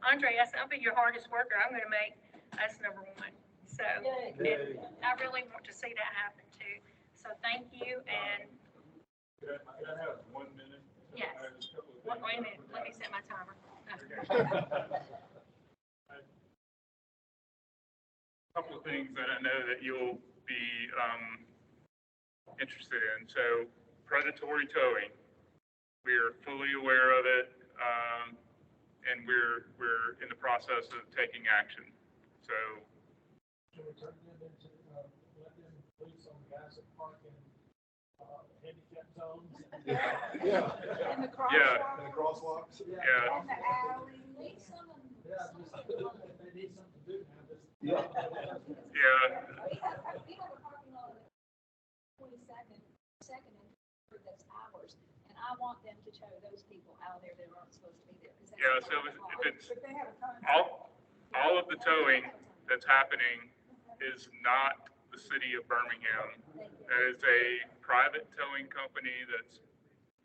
Andre, I said, I'll be your hardest worker. I'm gonna make us number 1. So, and I really want to see that happen too. So thank you, and. Can I have 1 minute? Yes. Wait a minute, let me set my timer. Couple of things that I know that you'll be interested in. So predatory towing, we are fully aware of it, and we're in the process of taking action. So. Can we turn them into, let them police on guys that park in handicap zones? Yeah. And the Yeah. And the crosswalks? Yeah. And the alley. Yeah, just, if they need something to do now, just. Yeah. Yeah. We have a parking lot at 22nd, that's ours, and I want them to tow those people out there that aren't supposed to be there. Yeah, so if it's, But they have a contract. all of the towing that's happening is not the city of Birmingham. That is a private towing company that's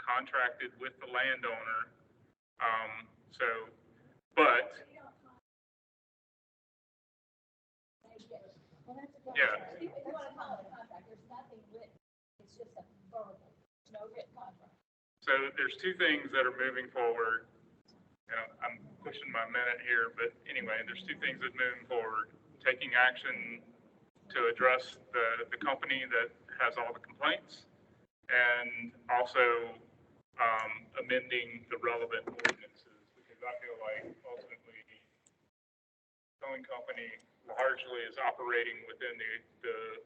contracted with the landowner. But. Yeah. If you want to call it a contract, there's nothing written, it's just a verbal, there's no written contract. So there's 2 things that are moving forward. I'm pushing my minute here, but anyway, there's 2 things that are moving forward. Taking action to address the company that has all the complaints, and also amending the relevant ordinances, because I feel like ultimately towing company largely is operating within the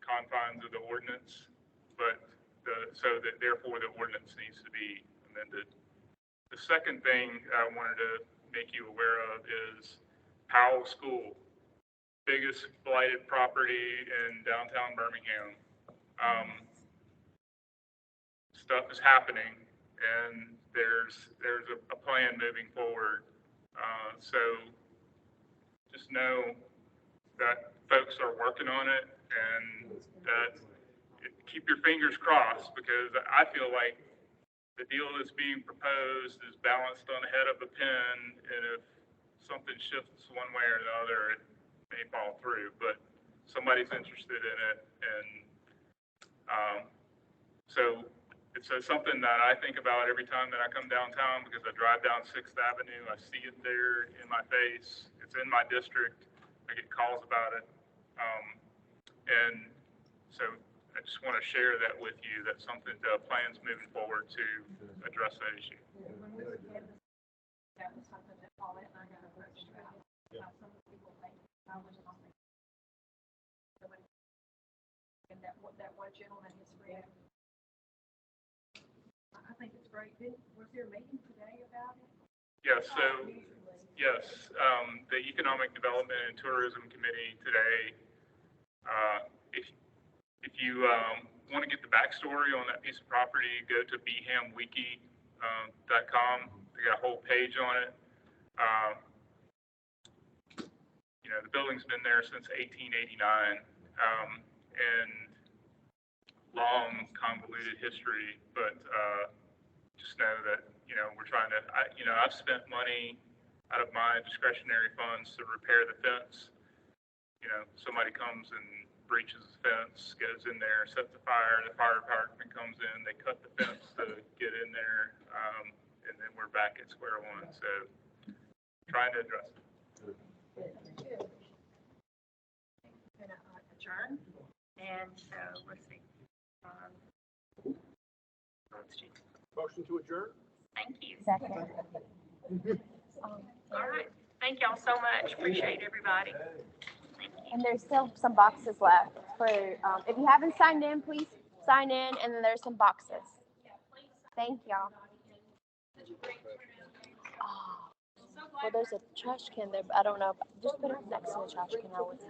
confines of the ordinance, but so that therefore the ordinance needs to be amended. The second thing I wanted to make you aware of is Powell School, biggest blighted property in downtown Birmingham. Stuff is happening, and there's a plan moving forward. So just know that folks are working on it, and that keep your fingers crossed, because I feel like the deal that's being proposed is balanced on the head of a pin, and if something shifts one way or the other, it may fall through, but somebody's interested in it. And so it's something that I think about every time that I come downtown, because I drive down 6th Avenue, I see it there in my face, it's in my district, I get calls about it. And so I just want to share that with you. That's something, plans moving forward to address that issue. That was something that Paulette and I got approached about. Some people think, I wasn't on the that, what that one gentleman has read. I think it's great. Was there a meeting today about it? Yes, so, yes, the Economic Development and Tourism Committee today, if you want to get the backstory on that piece of property, go to bhamwiki.com. They got a whole page on it. You know, the building's been there since 1889, and long convoluted history, but just know that, you know, we're trying to, I've spent money out of my discretionary funds to repair the fence. You know, somebody comes and breaches the fence, goes in there, sets the fire department comes in, they cut the fence to get in there, and then we're back at square one, so trying to address it. Gonna adjourn, and so, let's see. Motion to adjourn? Thank you. Second. All right. Thank y'all so much. Appreciate everybody. And there's still some boxes left for, if you haven't signed in, please sign in, and then there's some boxes. Thank y'all. Oh, well, there's a trash can there, but I don't know. Just put it next to the trash can, I would say.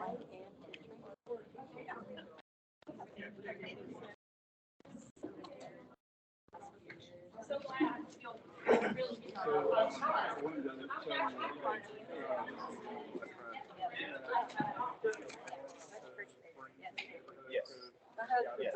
Yes.